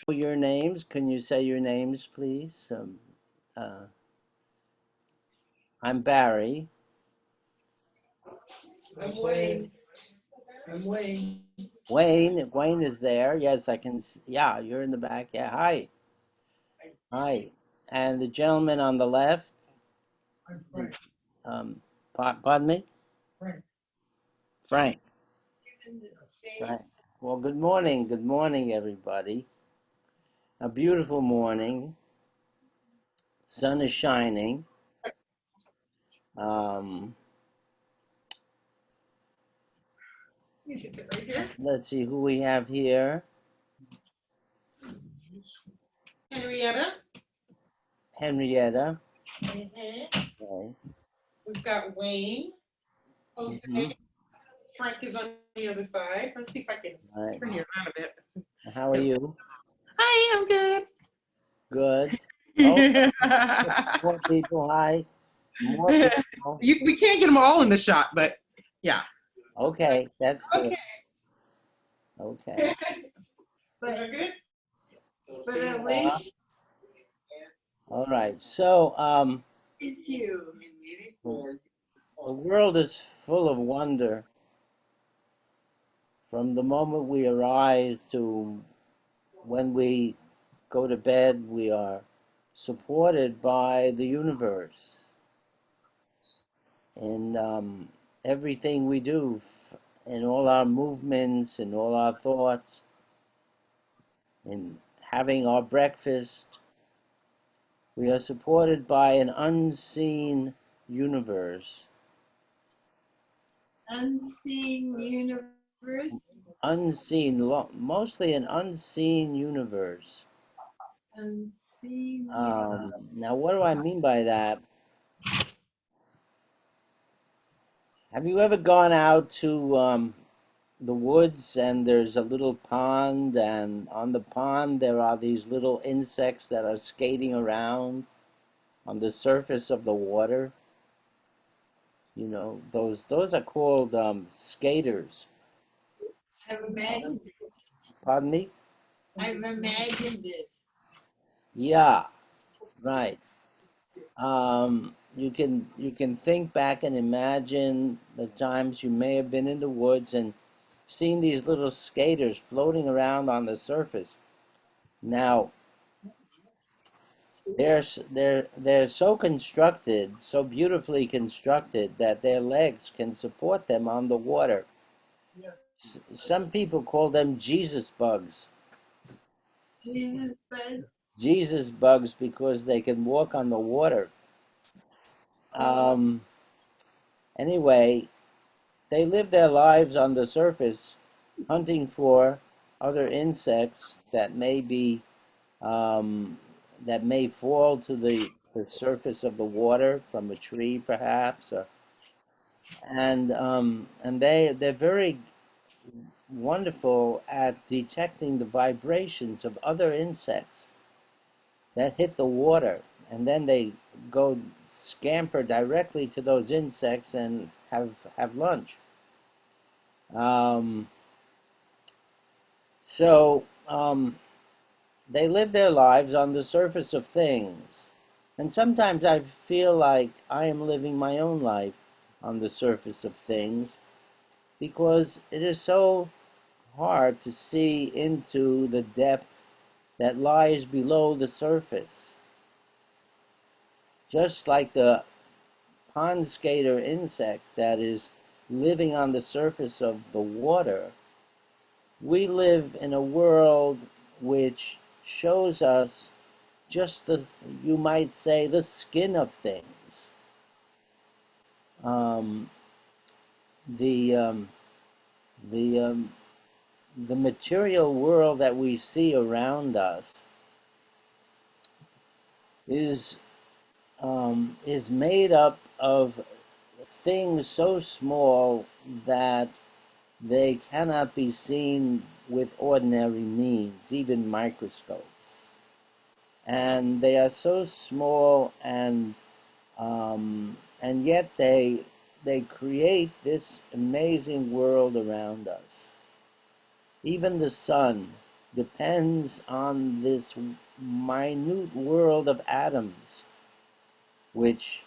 Your names. Can you say your names, please? Uh, I'm Barry. I'm Wayne. I'm Wayne. Wayne. Wayne is there. Yes, I can. Yeah, you're in the back. Yeah. Hi. Hi. And the gentleman on the left. I'm The, Frank. um, pardon me, Frank. Frank. In this Frank. space. Well, good morning. Good morning, everybody. A beautiful morning. Sun is shining. Um, You can sit right here. let's see who we have here. Henrietta. Henrietta. Mm-hmm. Okay. We've got Wayne. Hmm. Jose. Frank is on the other side. Let's see if I can All right. turn you around a bit. How are you? Hi, I'm good. Good. Oh, more people. Hi. More people. We can't get them all in the shot, but yeah. Okay, that's good. Okay. Okay. But good. But at Uh, least all right. So, it's you. the world is full of wonder from the moment we arise to when we go to bed. We are supported by the universe in everything we do, in all our movements, in all our thoughts, in having our breakfast. We are supported by an unseen universe. Unseen universe. Unseen, mostly an unseen universe. Unseen universe. Now, what do I mean by that? Have you ever gone out to the woods and there's a little pond, and on the pond there are these little insects that are skating around on the surface of the water? You know, those are called skaters. I've imagined it. Pardon me? I've imagined it. Yeah, right. You can think back and imagine the times you may have been in the woods and seen these little skaters floating around on the surface. Now, they're so constructed, so beautifully constructed that their legs can support them on the water. Some people call them Jesus bugs. Jesus bugs. Jesus bugs because they can walk on the water. Um, anyway, they live their lives on the surface, hunting for other insects um, that may fall to the surface of the water from a tree, perhaps, and they're very wonderful at detecting the vibrations of other insects that hit the water, and then they go scamper directly to those insects and have lunch. Um, so they live their lives on the surface of things, and sometimes I feel like I am living my own life on the surface of things because it is so hard to see into the depth that lies below the surface. Just like the pond skater insect that is living on the surface of the water, we live in a world which shows us just you might say, the skin of things. Um, the, um, the, um, the material world that we see around us is, is made up of things so small that they cannot be seen with ordinary means, even microscopes. And they are so small, and yet they create this amazing world around us. Even the sun. depends on this minute world of atoms which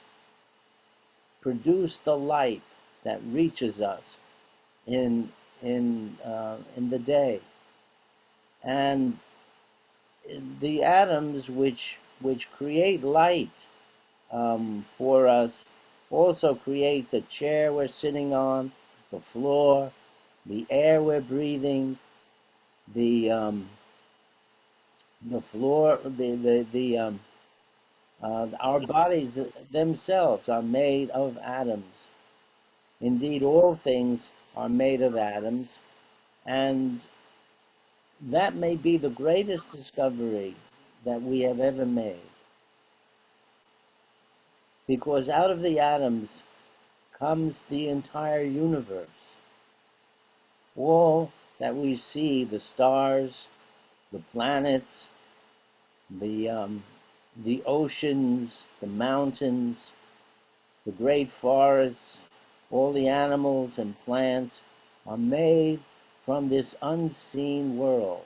produce the light that reaches us in in the day, and the atoms which create light for us also create the chair we're sitting on, the floor, the air we're breathing, the floor, our bodies themselves are made of atoms. Indeed, all things are made of atoms, and that may be the greatest discovery that we have ever made. Because out of the atoms comes the entire universe. All that we see, the stars, the planets, the oceans, the mountains, the great forests, all the animals and plants are made from this unseen world.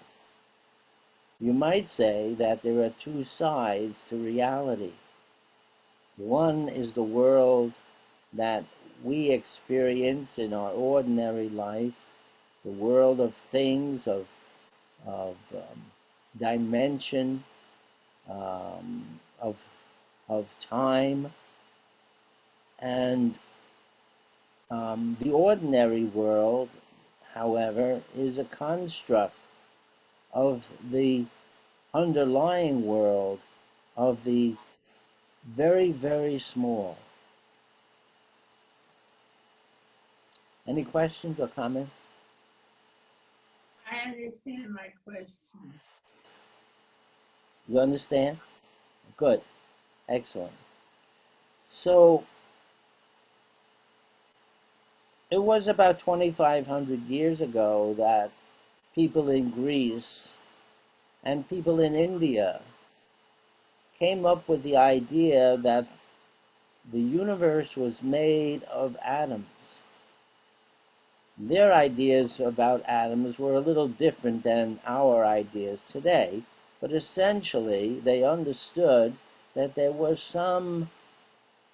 You might say that there are two sides to reality. One is the world that we experience in our ordinary life, the world of things, of dimension, um, of of time, and the ordinary world, however, is a construct of the underlying world of the very, very small. Any questions or comments? I understand my questions. You understand? Good. Excellent. So it was about 2,500 years ago that people in Greece and people in India came up with the idea that the universe was made of atoms. Their ideas about atoms were a little different than our ideas today, but essentially they understood that there was some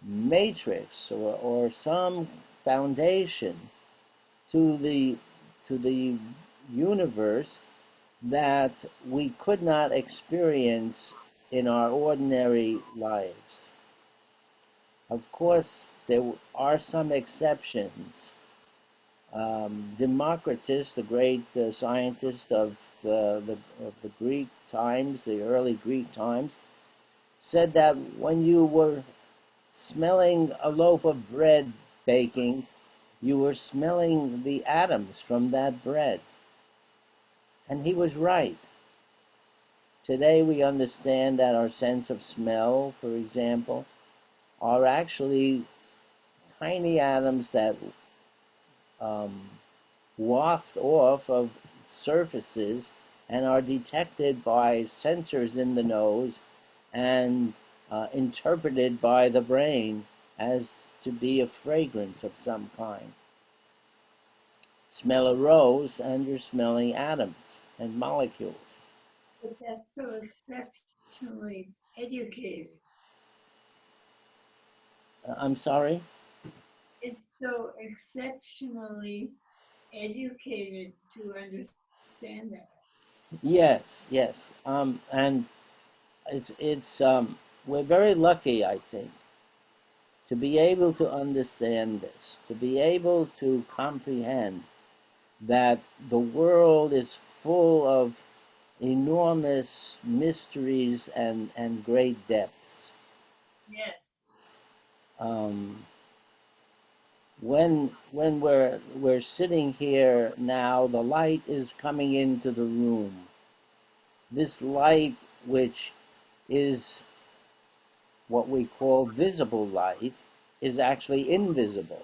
matrix or some foundation to the universe that we could not experience in our ordinary lives. Of course, there are some exceptions. Democritus, the great scientist of the Greek times, the early Greek times, said that when you were smelling a loaf of bread baking, you were smelling the atoms from that bread. And he was right. Today we understand that our sense of smell, for example, are actually tiny atoms that waft off of surfaces and are detected by sensors in the nose and interpreted by the brain as to be a fragrance of some kind. Smell a rose and you're smelling atoms and molecules. But that's so exceptionally educated. I'm sorry? It's so exceptionally educated to understand that. Yes, yes. And it's we're very lucky, I think, to be able to understand this, to be able to comprehend that the world is full of enormous mysteries and great depths. Yes. Um, when we're sitting here now, the light is coming into the room. This light, which is what we call visible light, is actually invisible.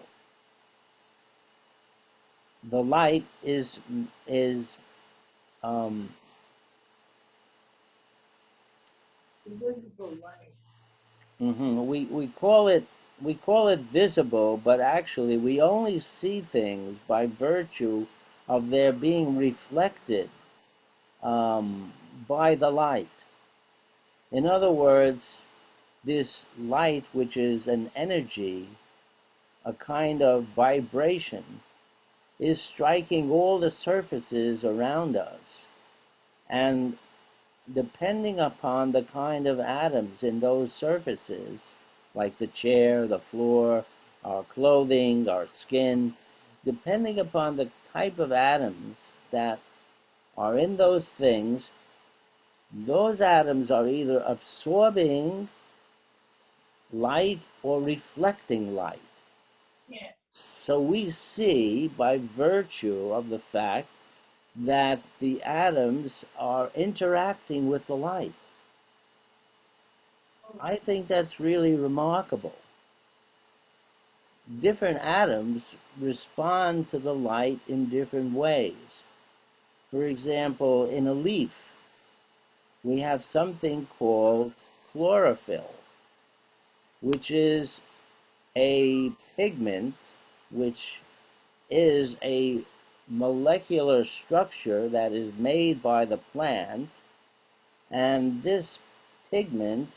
The light is um, Invisible light. we call it visible, but actually we only see things by virtue of their being reflected by the light. In other words, this light, which is an energy, a kind of vibration, is striking all the surfaces around us. And depending upon the kind of atoms in those surfaces, like the chair, the floor, our clothing, our skin, depending upon the type of atoms that are in those things, those atoms are either absorbing light or reflecting light. Yes. So we see, by virtue of the fact that the atoms are interacting with the light. I think that's really remarkable. Different atoms respond to the light in different ways. For example, in a leaf, we have something called chlorophyll, which is a pigment which is a molecular structure that is made by the plant, and this pigment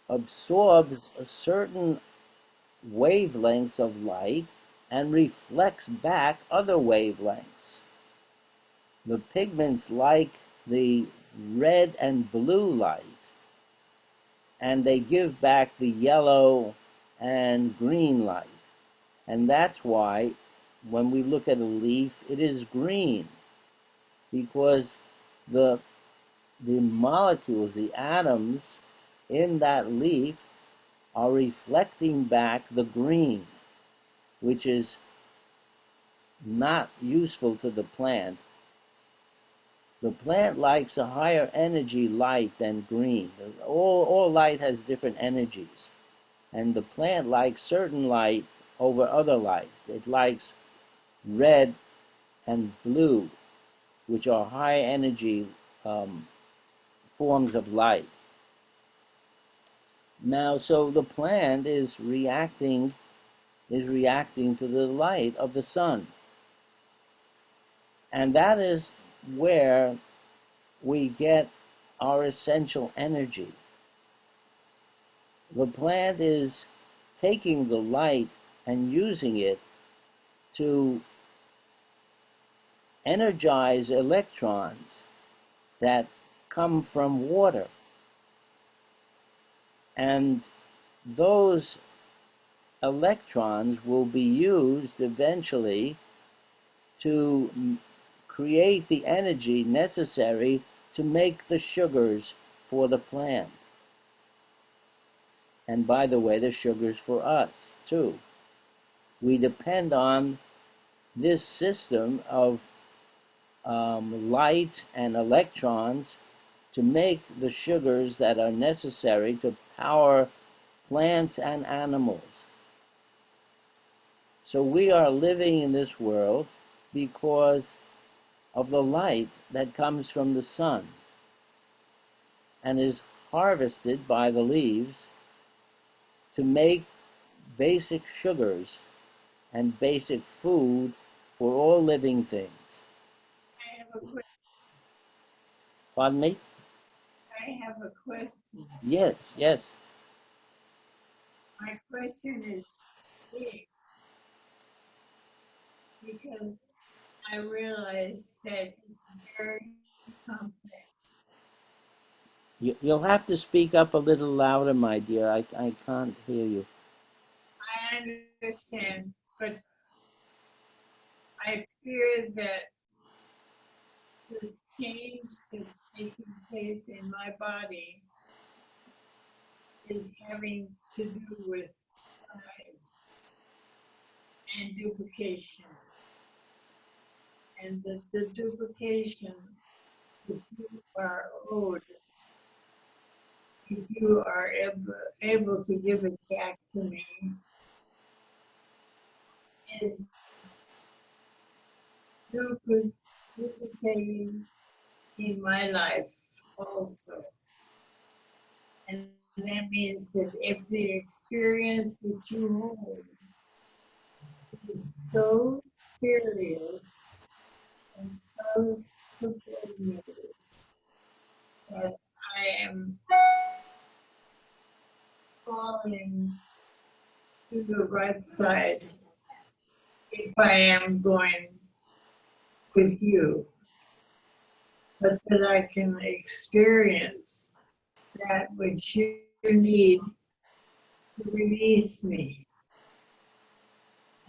absorbs a certain wavelengths of light and reflects back other wavelengths. The pigments like the red and blue light, and they give back the yellow and green light. And that's why when we look at a leaf, it is green, because the molecules, the atoms in that leaf are reflecting back the green, which is not useful to the plant. The plant likes a higher energy light than green. All light has different energies, and the plant likes certain light over other light. It likes red and blue, which are high energy forms of light. Now, so the plant is reacting to the light of the sun. And that is where we get our essential energy. The plant is taking the light and using it to energize electrons that come from water. And those electrons will be used eventually to create the energy necessary to make the sugars for the plant. And by the way, the sugars for us too. We depend on this system of light and electrons to make the sugars that are necessary to power plants and animals. So we are living in this world because of the light that comes from the sun and is harvested by the leaves to make basic sugars and basic food for all living things. I have a question. Pardon me? I have a question. Yes, yes. My question is big because I realize that it's very complex. You'll have to speak up a little louder, my dear. I can't hear you. I understand, but I fear that this change that's taking place in my body is having to do with size and duplication. And the duplication that you are owed, if you are able to give it back to me, is duplicating in my life also. And that means that if the experience that you hold is so serious and so subordinated, that I am falling to the right side if I am going with you, but that I can experience that which you need to release me.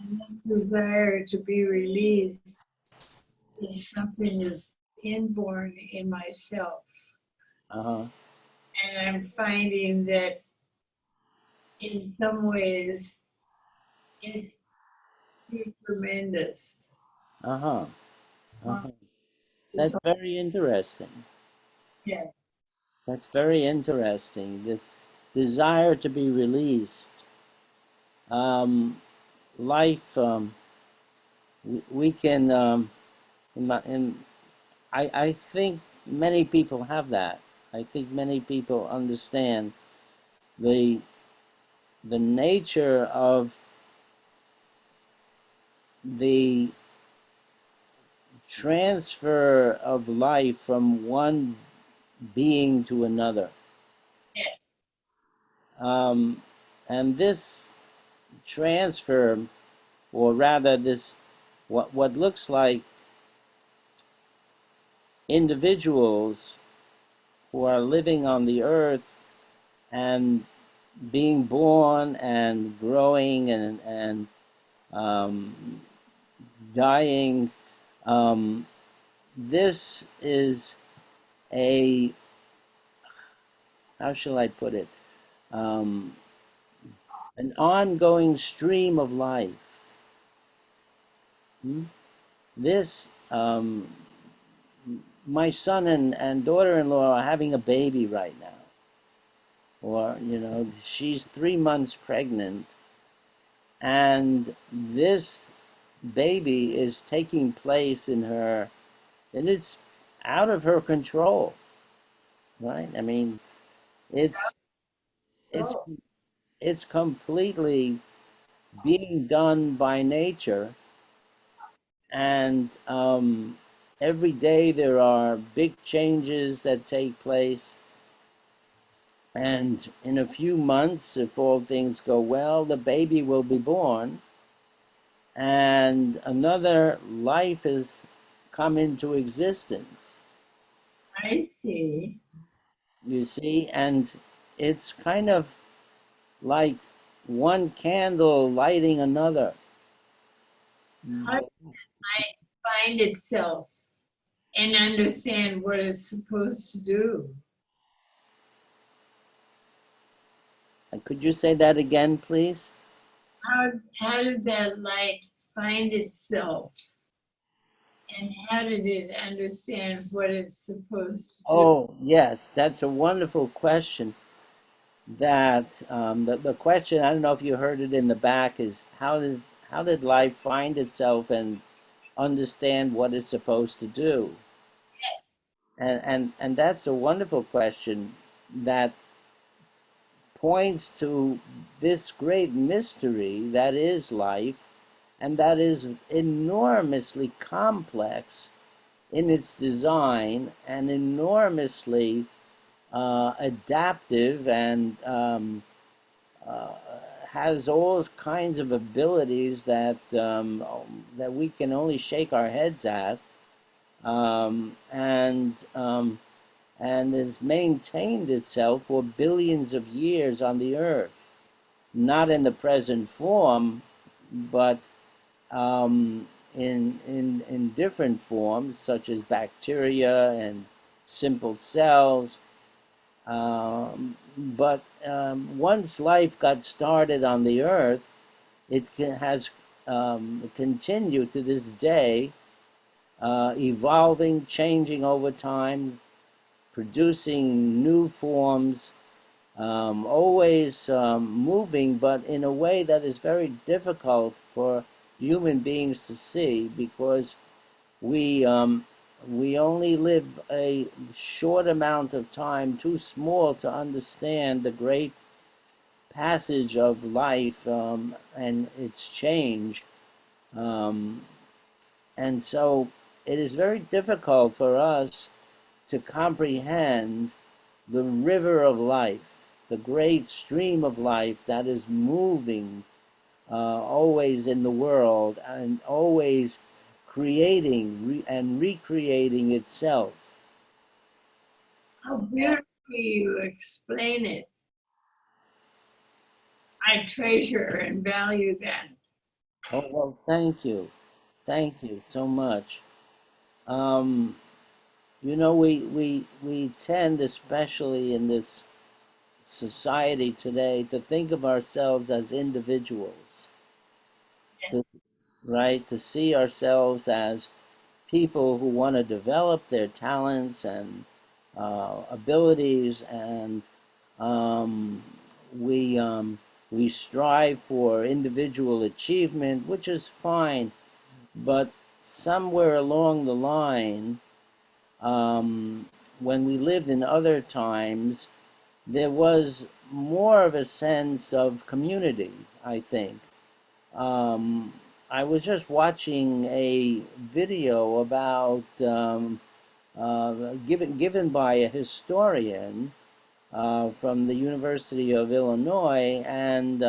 And this desire to be released is something that's inborn in myself. Uh-huh. And I'm finding that in some ways it's tremendous. Uh-huh. Uh-huh. That's very interesting. Yeah. That's very interesting. This desire to be released. Um, life, we can, in I think many people have that. I think many people understand the the nature of the transfer of life from one being to another. Yes. Um, and this transfer, or rather this, what looks like individuals who are living on the earth and being born and growing and um, dying. Um, this is a, how shall I put it? Um, an ongoing stream of life. Hmm? This, my son and daughter-in-law are having a baby right now. Or, she's 3 months pregnant, and this baby is taking place in her, and it's out of her control, right? I mean, it's it's Oh, it's completely being done by nature, and every day there are big changes that take place. And in a few months, if all things go well, the baby will be born, and another life has come into existence. I see. You see, and it's kind of like one candle lighting another. How does it find itself and understand what it's supposed to do? Could you say that again, please? How did that light find itself? And how did it understand what it's supposed to do? Oh, yes, that's a wonderful question. That the question, I don't know if you heard it in the back, is how did life find itself and understand what it's supposed to do? Yes. And that's a wonderful question that points to this great mystery that is life, and that is enormously complex in its design and enormously adaptive, and uh, has all kinds of abilities that we can only shake our heads at, um, and um, and has maintained itself for billions of years on the earth, not in the present form, but in different forms, such as bacteria and simple cells. But once life got started on the earth, has continued to this day, evolving, changing over time, producing new forms, always moving, but in a way that is very difficult for human beings to see, because we we only live a short amount of time, too small to understand the great passage of life, and its change. Um, and so it is very difficult for us to comprehend the river of life, the great stream of life that is moving always in the world and always creating and recreating itself. How beautifully you explain it. I treasure and value that. Oh, well, thank you. Thank you so much. Um, we tend, especially in this society today, to think of ourselves as individuals, to, Yes. right? To see ourselves as people who want to develop their talents and abilities, and um, we we strive for individual achievement, which is fine. But somewhere along the line, when we lived in other times, there was more of a sense of community, I think. Um, I was just watching a video about given by a historian from the University of Illinois, and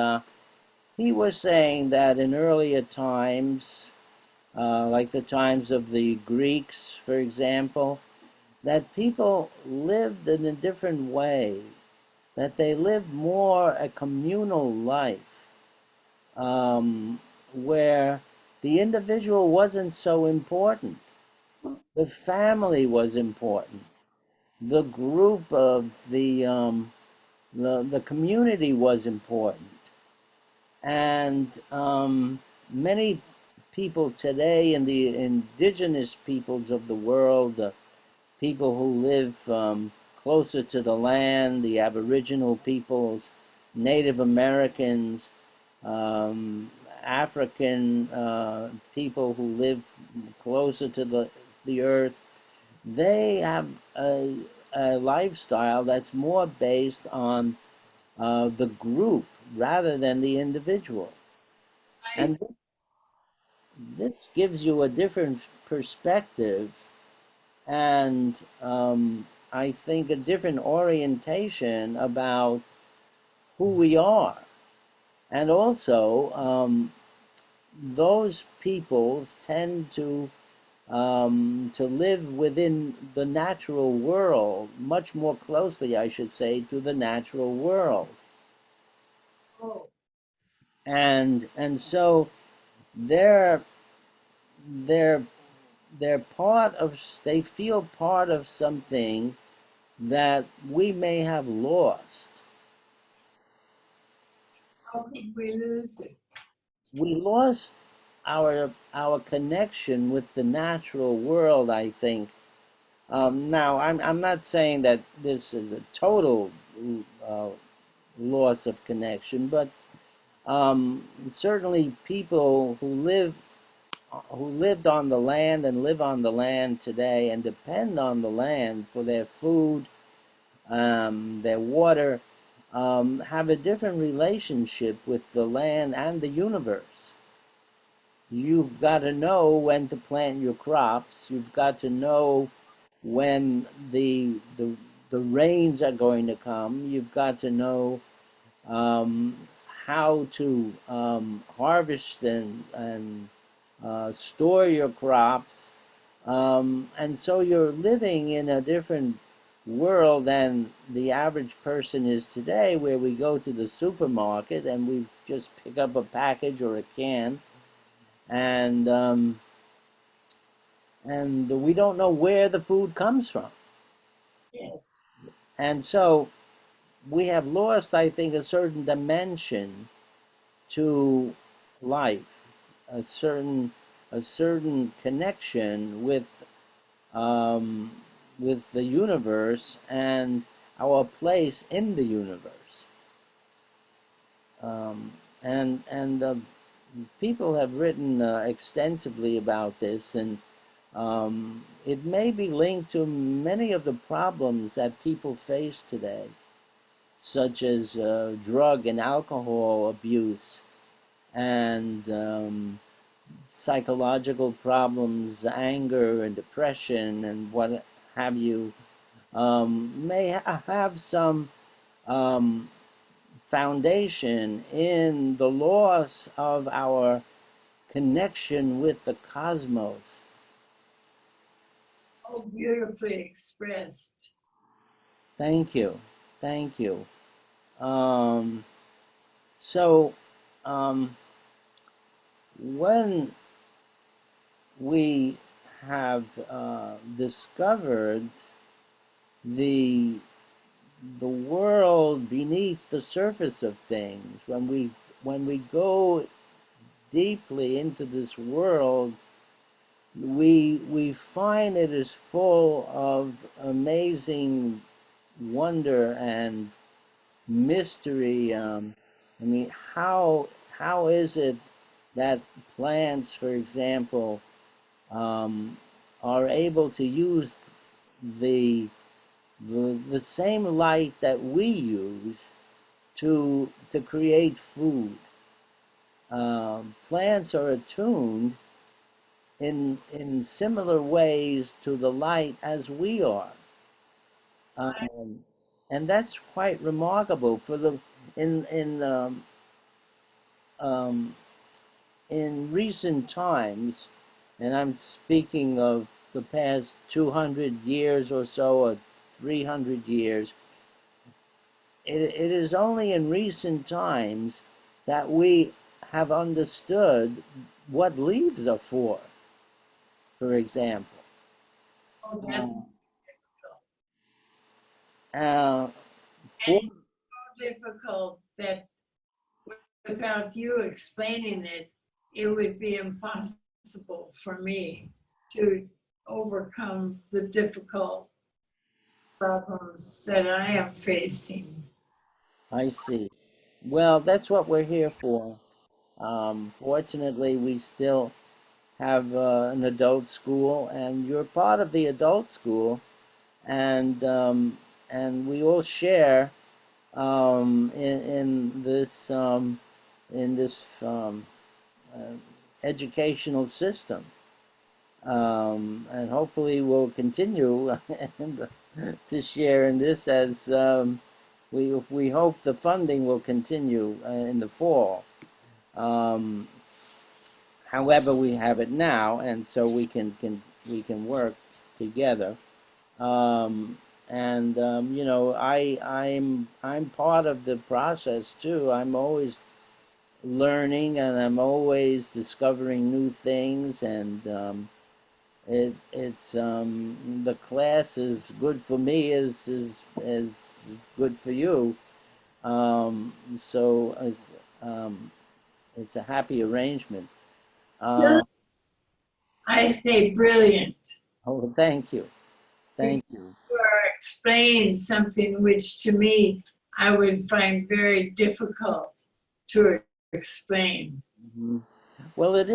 he was saying that in earlier times, like the times of the Greeks, for example, that people lived in a different way, that they lived more a communal life, where the individual wasn't so important. The family was important. The group of the community was important. And many people today in the indigenous peoples of the world, the people who live closer to the land, the Aboriginal peoples, Native Americans, um, African people who live closer to the earth, they have a lifestyle that's more based on the group rather than the individual. I And this gives you a different perspective and I think a different orientation about who we are. And also, those peoples tend to live within the natural world, much more closely, I should say, to the natural world. oh, And so they're they're they're part of they feel part of something that we may have lost. how could we lose it? We lost our connection with the natural world, I think. Now, I'm not saying that this is a total uh, loss of connection, but certainly people who lived on the land and live on the land today and depend on the land for their food, their water, have a different relationship with the land and the universe. You've got to know when to plant your crops. You've got to know when the rains are going to come. You've got to know um, how to harvest and store your crops. And so you're living in a different world than the average person is today, where we go to the supermarket and we just pick up a package or a can, and we don't know where the food comes from. Yes. And so we have lost, I think, a certain dimension to life, a certain a certain connection um, with the universe and our place in the universe. And people have written extensively about this, and it may be linked to many of the problems that people face today, such as drug and alcohol abuse and psychological problems, anger and depression and what have you, may have some um, foundation in the loss of our connection with the cosmos. Oh, beautifully expressed. Thank you. Thank you. Um, so, when we have discovered the the world beneath the surface of things, when we go deeply into this world, we find it is full of amazing wonder and mystery. I mean, how is it that plants, for example, are able to use the, the same light that we use to create food? Plants are attuned in similar ways to the light as we are. Um, and that's quite remarkable for the in in um, in recent times, and I'm speaking of the past 200 years or so, or 300 years. It is only in recent times that we have understood what leaves are for example. Oh, that's Uh, uh, for and so difficult that without you explaining it, it would be impossible for me to overcome the difficult problems that I am facing. I see. Well, that's what we're here for. Fortunately, we still have an adult school, and you're part of the adult school, and we all share in this educational system, and hopefully we'll continue to share in this as we hope the funding will continue in the fall. Um, However, we have it now, and so we can work together. Um, and you know, I'm part of the process too. I'm always learning, and I'm always discovering new things, and it's the class is good for me is good for you. So it's a happy arrangement. Uh, I say brilliant. oh, thank you, You thank you. are explaining something which to me I would find very difficult to explain. Mhm. Well, um,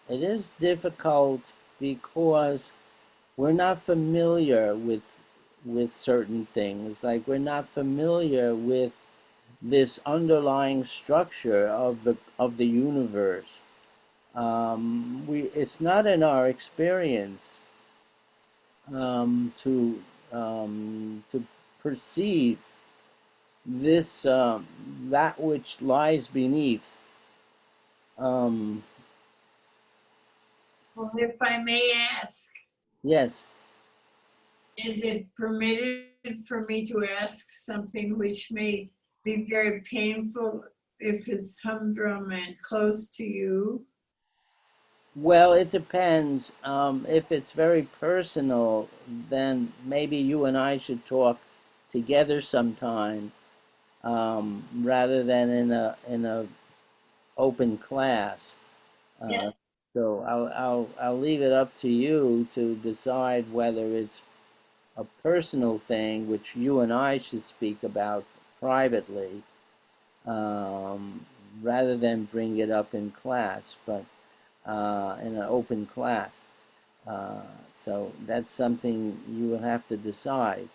it is difficult because we're not familiar with certain things. Like we're not familiar with this underlying structure of the universe. We It's not in our experience to perceive this that which lies beneath. Um, Well, if I may ask, yes. is it permitted for me to ask something which may be very painful if it's humdrum and close to you? Well, it depends. If it's very personal, then maybe you and I should talk together sometime, rather than in a open class. Yes. Uh, so I'll leave it up to you to decide whether it's a personal thing which you and I should speak about privately, um, rather than bring it up in class, but in an open class. Uh, so that's something you will have to decide.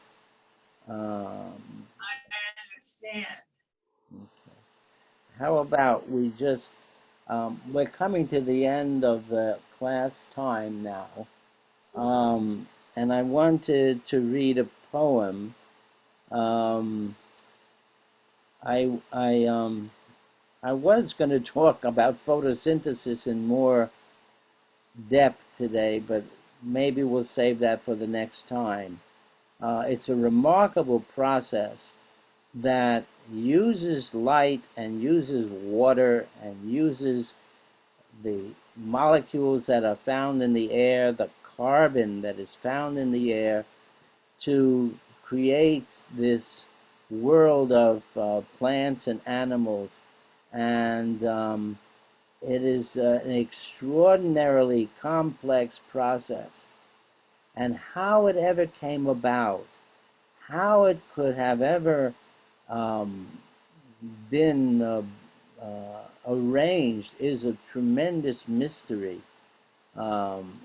Um, I understand. how about we just, we're coming to the end of the class time now. Um, and I wanted to read a poem. Um, I I um I was going to talk about photosynthesis in more depth today, but maybe we'll save that for the next time. It's a remarkable process that uses light and uses water and uses the molecules that are found in the air, the carbon that is found in the air, to create this world of plants and animals. And it is an extraordinarily complex process. And how it ever came about, how it could have ever um, been arranged is a tremendous mystery.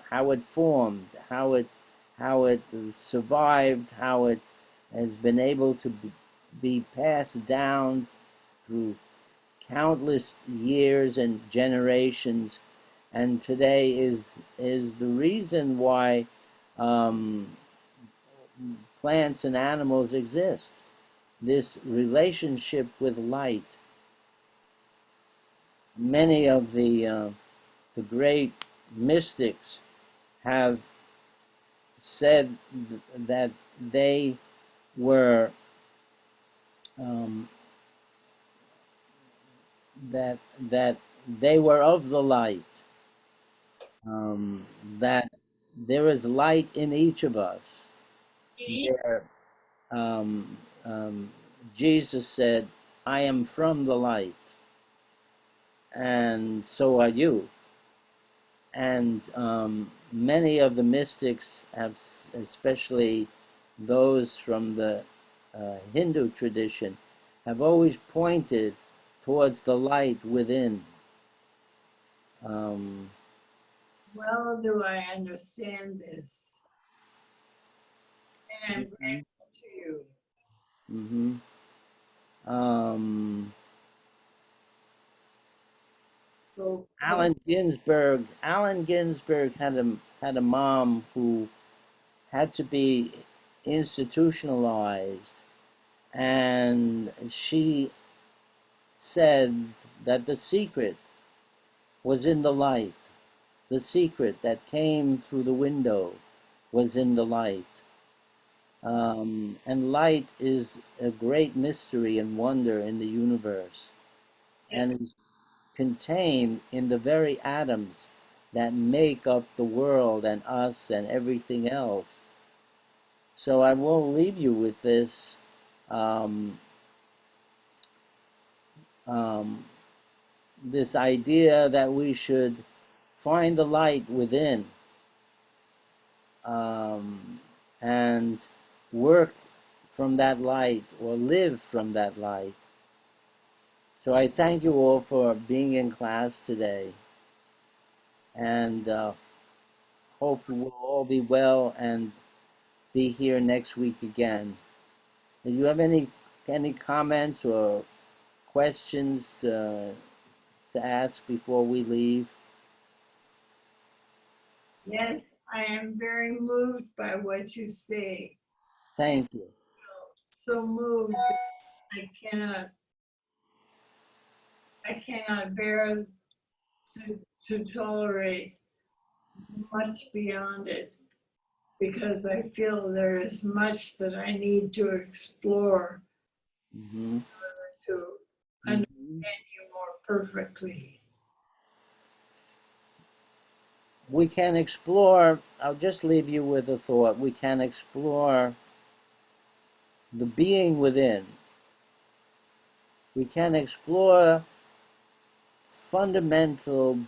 How it formed, how it survived, how it has been able to be passed down through countless years and generations, and today is the reason why um, plants and animals exist. This relationship with light. Many of the great mystics have said that they were um, that they were of the light. Um, that there is light in each of us. There, um, um, Jesus said, "I am from the light, and so are you." And many of the mystics have, especially those from the Hindu tradition, have always pointed towards the light within. Um, Well, do I understand this? And I'm mhm, grateful to you. mhm. Um, So, Allen Ginsberg had a mom who had to be institutionalized, and she said that the secret was in the light. The secret that came through the window was in the light. And light is a great mystery and wonder in the universe, and yes, is contained in the very atoms that make up the world and us and everything else. So I will leave you with this um, um, this idea that we should find the light within, and work from that light or live from that light. So I thank you all for being in class today, and hope you will all be well and be here next week again. Do you have any comments or questions to ask before we leave? yes, I am very moved by what you say. I Thank you. feel so moved that I cannot, I cannot bear to tolerate much beyond it because I feel there is much that I need to explore Hmm. to understand Hmm. you more perfectly. We can explore, I'll just leave you with a thought. We can explore the being within. We can explore fundamental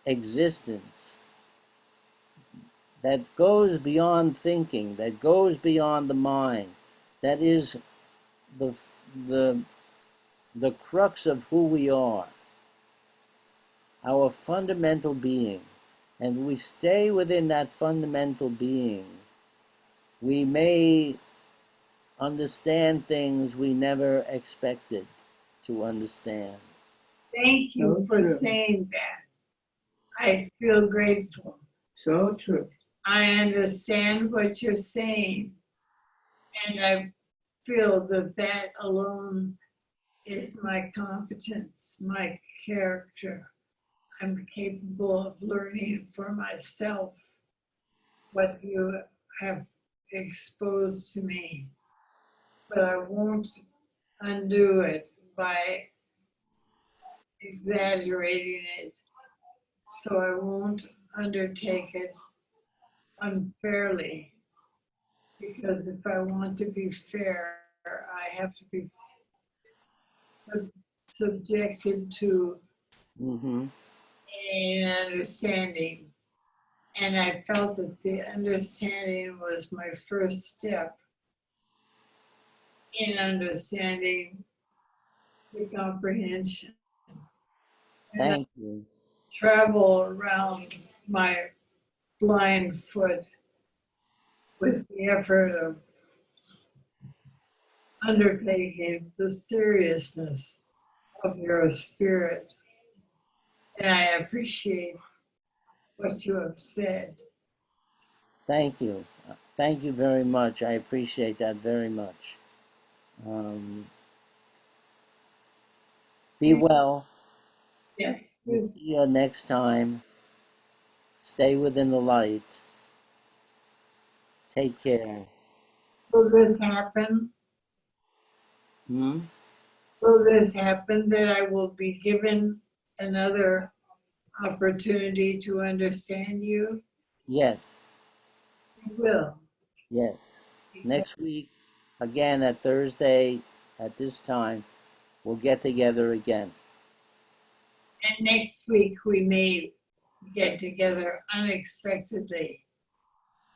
existence that goes beyond thinking, that goes beyond the mind, that is the, the, the crux of who we are, our fundamental being. And we stay within that fundamental being. We may understand things we never expected to understand. Thank you for saying that. I feel grateful. So true. I understand what you're saying. And I feel that that alone is my competence, my character. I'm capable of learning for myself what you have exposed to me. But I won't undo it by exaggerating it. So I won't undertake it unfairly. Because if I want to be fair, I have to be subjected to Mm-hmm. an understanding. And I felt that the understanding was my first step in understanding the comprehension. And I Thank you. travel around my blind foot with the effort of undertaking the seriousness of your spirit. And I appreciate what you have said. Thank you. Thank you very much. I appreciate that very much. Be well. Yes, We'll see you next time. Stay within the light. Take care. will this happen? Hmm? Will this happen that I will be given another opportunity to understand you? Yes. I will. Yes. Next week, again at Thursday at this time, we'll get together again. And next week we may get together unexpectedly.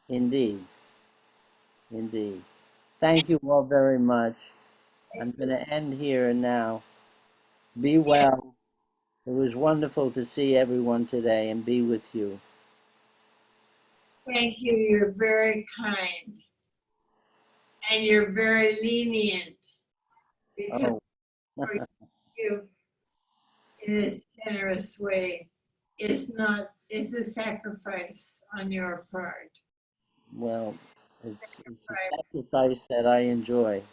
Indeed. Indeed. Thank you all very much. I'm going to end here and now. Be well. It was wonderful to see everyone today and be with you. Thank you. You're very kind. And you're very lenient because Oh, you, in this generous way, is a sacrifice on your part. well, it's a sacrifice that I enjoy.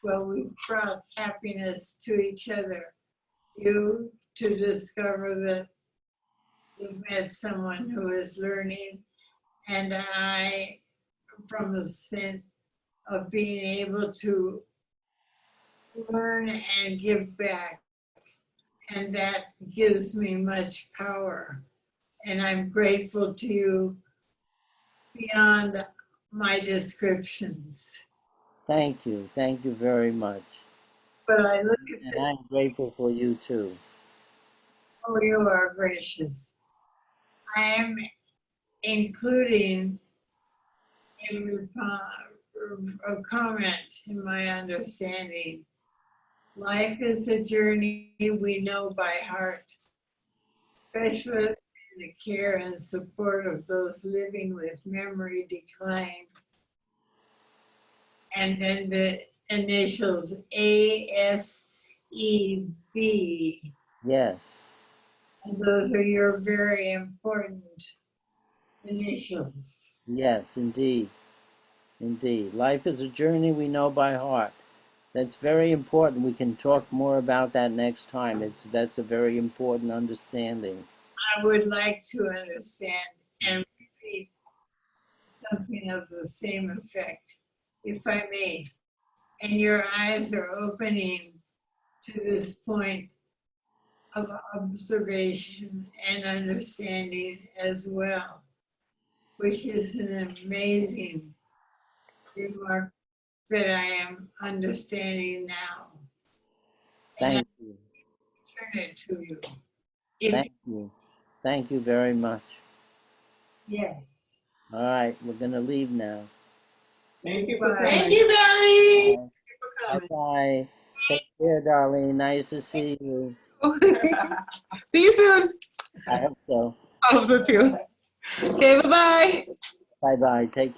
Well, we've brought happiness to each other. You to discover that you've met someone who is learning, and I from the sense of being able to learn and give back. And that gives me much power. And I'm grateful to you beyond my descriptions. Thank you. Thank you very much. But I look at And this, I'm grateful for you too. oh, you are gracious. I am including a comment in my understanding. Life is a journey we know by heart. Specialists in the care and support of those living with memory decline. And then the initials ASEB. Yes. And those are your very important initials. Yes, indeed. Indeed. Life is a journey we know by heart. That's very important. We can talk more about that next time. That's a very important understanding. I would like to understand and repeat something of the same effect, if I may. And your eyes are opening to this point of observation and understanding as well, which is an amazing remark that I am understanding now. And I Thank you. turn it to you. If, Thank you. Thank you very much. yes. All right, we're going to leave now. Thank you for Bye. coming. Thank you, Barry. Bye-bye. Take care, darling. Nice to see you. See you soon. I hope so. I hope so too. Okay, bye-bye. Bye-bye. Take